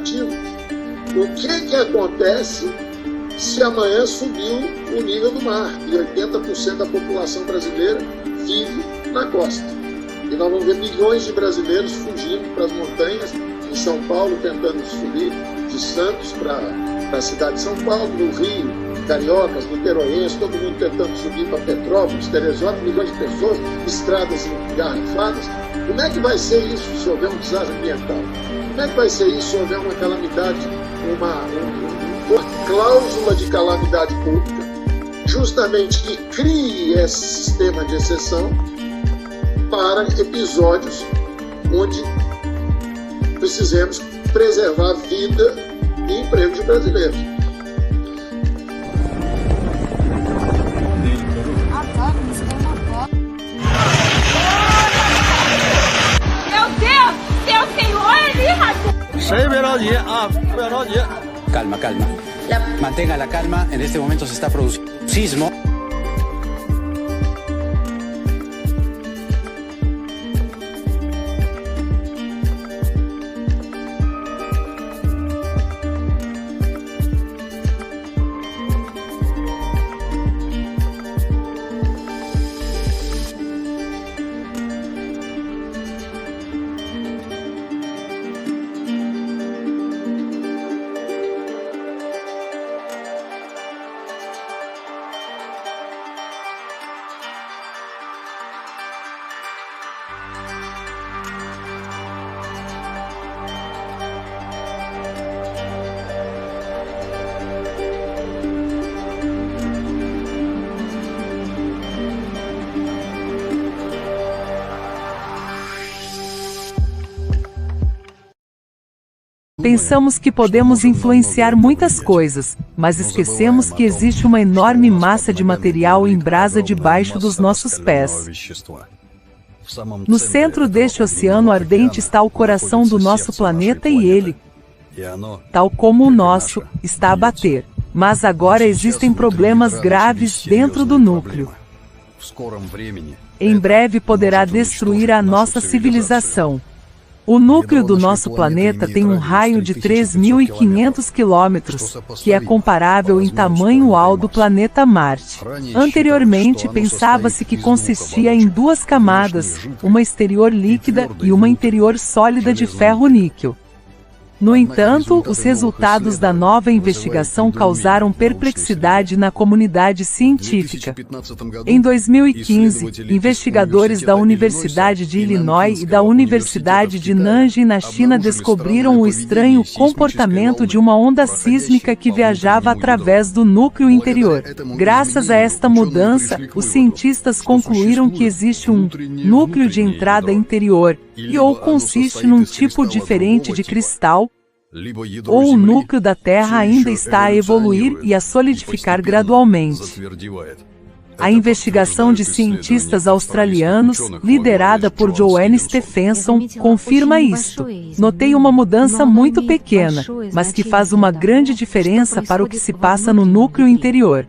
radioativo. O que acontece se amanhã subiu o nível do mar e 80% da população brasileira vive na costa? E nós vamos ver milhões de brasileiros fugindo para as montanhas, em São Paulo tentando subir de Santos para a cidade de São Paulo, no Rio, cariocas, niteroenses, todo mundo tentando subir para Petrópolis, Teresópolis, milhões de pessoas, estradas engarrafadas. Como é que vai ser isso se houver um desastre ambiental? Como é que vai ser isso se houver uma calamidade, uma cláusula de calamidade pública, justamente que crie esse sistema de exceção para episódios onde precisemos preservar a vida e emprego de brasileiros. Calma, calma. Mantenga la calma. En este momento se está produciendo un sismo. Pensamos que podemos influenciar muitas coisas, mas esquecemos que existe uma enorme massa de material em brasa debaixo dos nossos pés. No centro deste oceano ardente está o coração do nosso planeta e ele, tal como o nosso, está a bater. Mas agora existem problemas graves dentro do núcleo. Em breve poderá destruir a nossa civilização. O núcleo do nosso planeta tem um raio de 3.500 quilômetros, que é comparável em tamanho ao do planeta Marte. Anteriormente, pensava-se que consistia em duas camadas, uma exterior líquida e uma interior sólida de ferro-níquel. No entanto, os resultados da nova investigação causaram perplexidade na comunidade científica. Em 2015, investigadores da Universidade de Illinois e da Universidade de Nanjing na China descobriram o estranho comportamento de uma onda sísmica que viajava através do núcleo interior. Graças a esta mudança, os cientistas concluíram que existe um núcleo de entrada interior, ou consiste num tipo diferente de cristal, ou o núcleo da Terra ainda está a evoluir e a solidificar gradualmente. A investigação de cientistas australianos, liderada por Joanne Stephenson, confirma isto. Notei uma mudança muito pequena, mas que faz uma grande diferença para o que se passa no núcleo interior.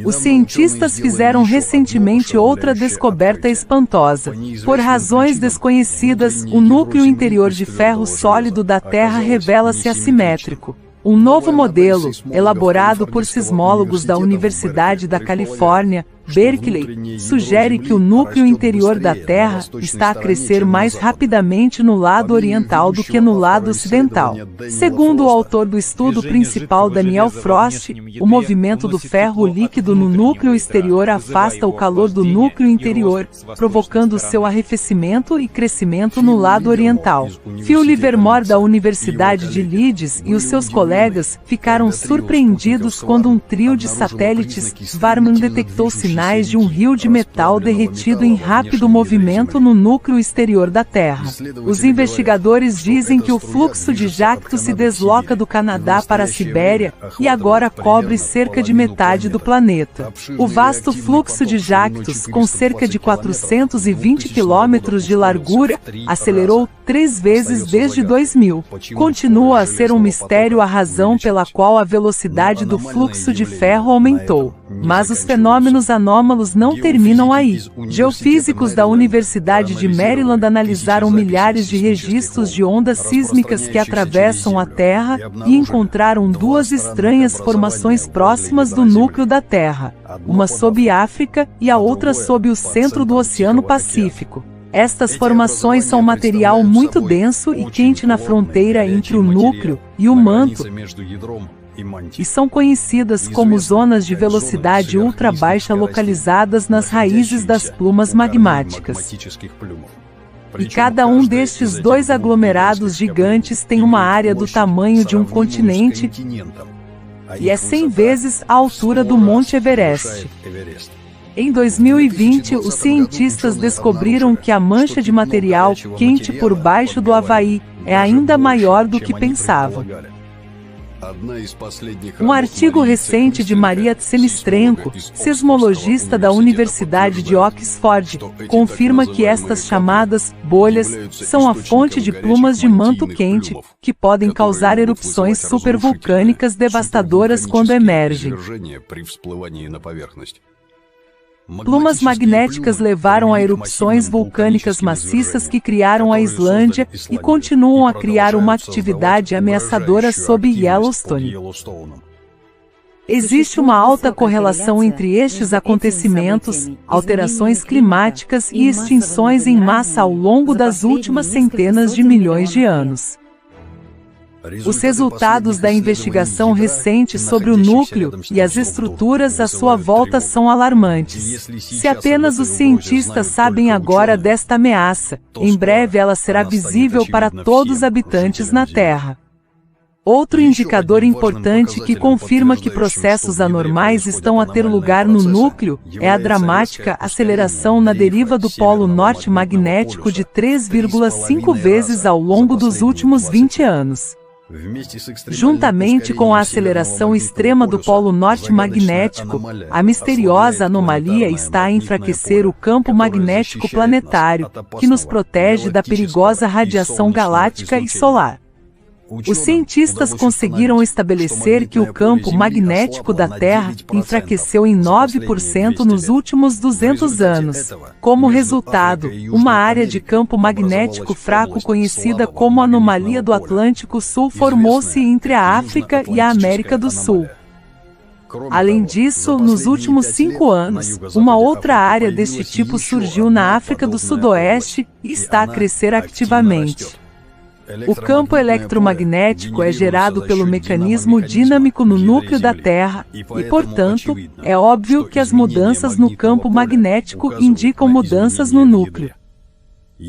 Os cientistas fizeram recentemente outra descoberta espantosa. Por razões desconhecidas, o núcleo interior de ferro sólido da Terra revela-se assimétrico. Um novo modelo, elaborado por sismólogos da Universidade da Califórnia, Berkeley, sugere que o núcleo interior da Terra está a crescer mais rapidamente no lado oriental do que no lado ocidental. Segundo o autor do estudo principal Daniel Frost, o movimento do ferro líquido no núcleo exterior afasta o calor do núcleo interior, provocando seu arrefecimento e crescimento no lado oriental. Phil Livermore da Universidade de Leeds e os seus colegas ficaram surpreendidos quando um trio de satélites Varman detectou sinais de um rio de metal derretido em rápido movimento no núcleo exterior da Terra. Os investigadores dizem que o fluxo de Jacto se desloca do Canadá para a Sibéria e agora cobre cerca de metade do planeta. O vasto fluxo de Jactos, com cerca de 420 quilômetros de largura, acelerou 3 vezes desde 2000. Continua a ser um mistério a razão pela qual a velocidade do fluxo de ferro aumentou. Mas os fenômenos anômalos não terminam aí. Geofísicos da Universidade de Maryland analisaram milhares de registros de ondas sísmicas que atravessam a Terra e encontraram duas estranhas formações próximas do núcleo da Terra, uma sob África e a outra sob o centro do Oceano Pacífico. Estas formações são material muito denso e quente na fronteira entre o núcleo e o manto, e são conhecidas como zonas de velocidade ultra-baixa localizadas nas raízes das plumas magmáticas. E cada um destes dois aglomerados gigantes tem uma área do tamanho de um continente e é 100 vezes a altura do Monte Everest. Em 2020, os cientistas descobriram que a mancha de material quente por baixo do Havaí é ainda maior do que pensavam. Um artigo recente de Maria Tsenistrenko, seismologista da Universidade de Oxford, confirma que estas chamadas bolhas são a fonte de plumas de manto quente, que podem causar erupções supervulcânicas devastadoras quando emergem. Plumas magnéticas levaram a erupções vulcânicas maciças que criaram a Islândia e continuam a criar uma atividade ameaçadora sob Yellowstone. Existe uma alta correlação entre estes acontecimentos, alterações climáticas e extinções em massa ao longo das últimas centenas de milhões de anos. Os resultados da investigação recente sobre o núcleo e as estruturas à sua volta são alarmantes. Se apenas os cientistas sabem agora desta ameaça, em breve ela será visível para todos os habitantes na Terra. Outro indicador importante que confirma que processos anormais estão a ter lugar no núcleo é a dramática aceleração na deriva do Polo Norte magnético de 3,5 vezes ao longo dos últimos 20 anos. Juntamente com a aceleração extrema do Polo Norte magnético, a misteriosa anomalia está a enfraquecer o campo magnético planetário, que nos protege da perigosa radiação galáctica e solar. Os cientistas conseguiram estabelecer que o campo magnético da Terra enfraqueceu em 9% nos últimos 200 anos. Como resultado, uma área de campo magnético fraco conhecida como Anomalia do Atlântico Sul formou-se entre a África e a América do Sul. Além disso, nos últimos 5 anos, uma outra área deste tipo surgiu na África do Sudoeste e está a crescer ativamente. O campo eletromagnético é gerado pelo mecanismo dinâmico no núcleo da Terra e, portanto, é óbvio que as mudanças no campo magnético indicam mudanças no núcleo.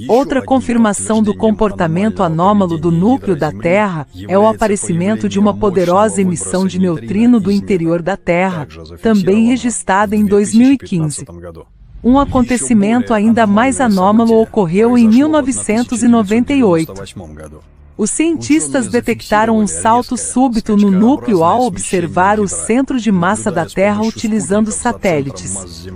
Outra confirmação do comportamento anômalo do núcleo da Terra é o aparecimento de uma poderosa emissão de neutrino do interior da Terra, também registrada em 2015. Um acontecimento ainda mais anômalo ocorreu em 1998. Os cientistas detectaram um salto súbito no núcleo ao observar o centro de massa da Terra utilizando satélites.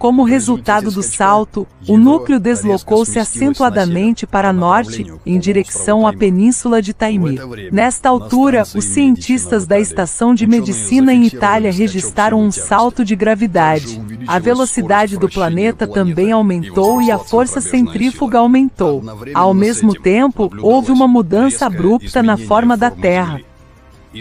Como resultado do salto, o núcleo deslocou-se acentuadamente para norte, em direção à península de Taimir. Nesta altura, os cientistas da Estação de Medicina em Itália registraram um salto de gravidade. A velocidade do planeta também aumentou e a força centrífuga aumentou. Ao mesmo tempo, houve uma mudança abrupta na forma da Terra,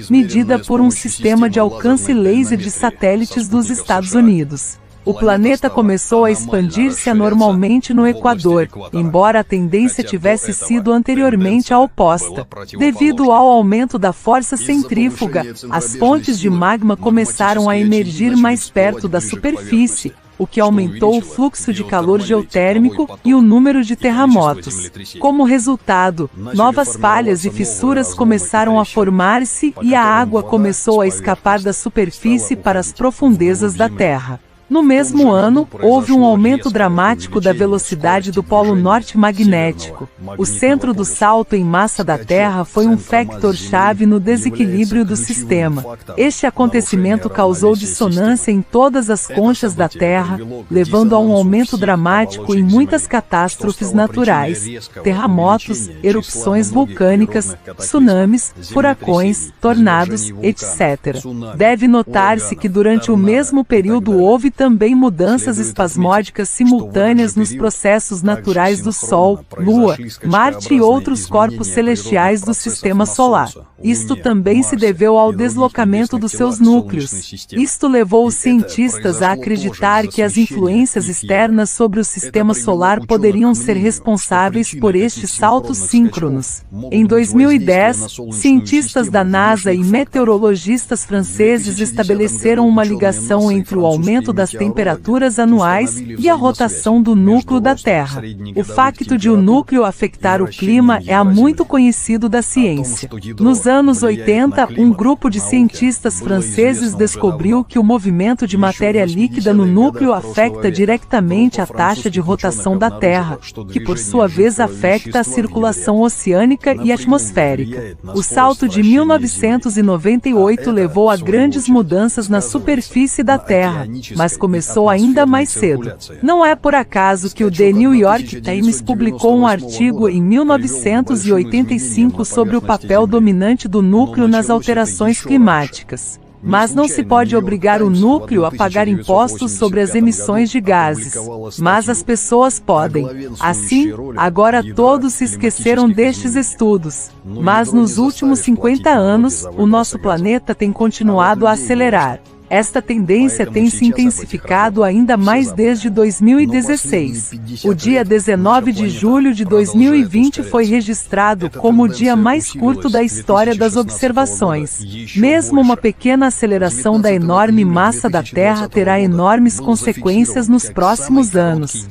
medida por um sistema de alcance laser de satélites dos Estados Unidos. O planeta começou a expandir-se anormalmente no Equador, embora a tendência tivesse sido anteriormente a oposta. Devido ao aumento da força centrífuga, as fontes de magma começaram a emergir mais perto da superfície, o que aumentou o fluxo de calor geotérmico e o número de terremotos. Como resultado, novas falhas e fissuras começaram a formar-se e a água começou a escapar da superfície para as profundezas da Terra. No mesmo ano, houve um aumento dramático da velocidade do Polo Norte magnético. O centro do salto em massa da Terra foi um factor-chave no desequilíbrio do sistema. Este acontecimento causou dissonância em todas as conchas da Terra, levando a um aumento dramático em muitas catástrofes naturais, terremotos, erupções vulcânicas, tsunamis, furacões, tornados, etc. Deve notar-se que durante o mesmo período houve também mudanças espasmódicas simultâneas nos processos naturais do Sol, Lua, Marte e outros corpos celestiais do Sistema Solar. Isto também se deveu ao deslocamento dos seus núcleos. Isto levou os cientistas a acreditar que as influências externas sobre o Sistema Solar poderiam ser responsáveis por estes saltos síncronos. Em 2010, cientistas da NASA e meteorologistas franceses estabeleceram uma ligação entre o aumento das temperaturas anuais e a rotação do núcleo da Terra. O facto de o núcleo afetar o clima é muito conhecido da ciência. Nos anos 80, um grupo de cientistas franceses descobriu que o movimento de matéria líquida no núcleo afeta diretamente a taxa de rotação da Terra, que por sua vez afeta a circulação oceânica e atmosférica. O salto de 1998 levou a grandes mudanças na superfície da Terra, mas começou ainda mais cedo. Não é por acaso que o The New York Times publicou um artigo em 1985 sobre o papel dominante do núcleo nas alterações climáticas. Mas não se pode obrigar o núcleo a pagar impostos sobre as emissões de gases. Mas as pessoas podem. Assim, agora todos se esqueceram destes estudos. Mas nos últimos 50 anos, o nosso planeta tem continuado a acelerar. Esta tendência tem se intensificado ainda mais desde 2016. O dia 19 de julho de 2020 foi registrado como o dia mais curto da história das observações. Mesmo uma pequena aceleração da enorme massa da Terra terá enormes consequências nos próximos anos.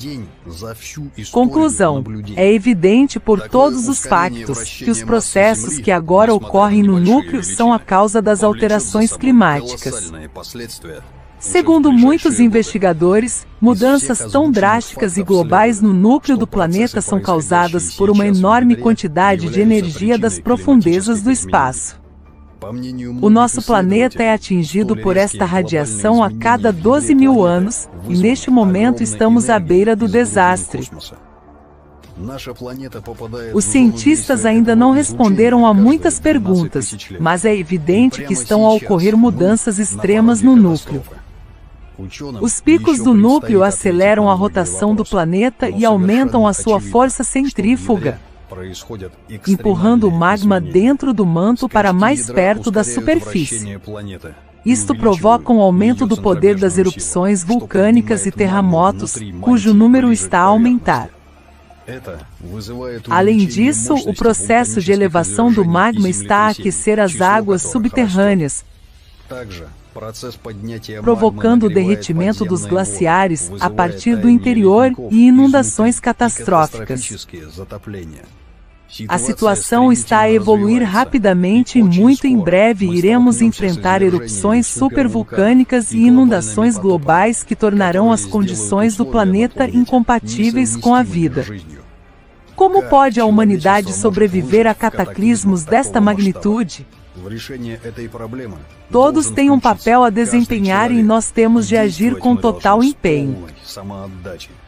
Conclusão: é evidente por todos os factos que os processos que agora ocorrem no núcleo são a causa das alterações climáticas. Segundo muitos investigadores, mudanças tão drásticas e globais no núcleo do planeta são causadas por uma enorme quantidade de energia das profundezas do espaço. O nosso planeta é atingido por esta radiação a cada 12 mil anos, e neste momento estamos à beira do desastre. Os cientistas ainda não responderam a muitas perguntas, mas é evidente que estão a ocorrer mudanças extremas no núcleo. Os picos do núcleo aceleram a rotação do planeta e aumentam a sua força centrífuga, empurrando o magma dentro do manto para mais perto da superfície. Isto provoca um aumento do poder das erupções vulcânicas e terremotos, cujo número está a aumentar. Além disso, o processo de elevação do magma está a aquecer as águas subterrâneas, provocando o derretimento dos glaciares a partir do interior e inundações catastróficas. A situação está a evoluir rapidamente e muito em breve iremos enfrentar erupções supervulcânicas e inundações globais que tornarão as condições do planeta incompatíveis com a vida. Como pode a humanidade sobreviver a cataclismos desta magnitude? Todos têm um papel a desempenhar e nós temos de agir com total empenho.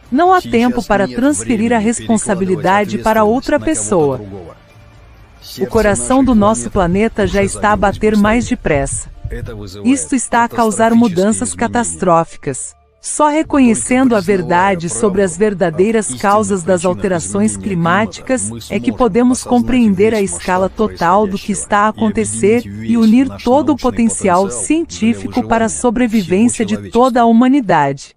Não há tempo para transferir a responsabilidade para outra pessoa. O coração do nosso planeta já está a bater mais depressa. Isto está a causar mudanças catastróficas. Só reconhecendo a verdade sobre as verdadeiras causas das alterações climáticas é que podemos compreender a escala total do que está a acontecer e unir todo o potencial científico para a sobrevivência de toda a humanidade.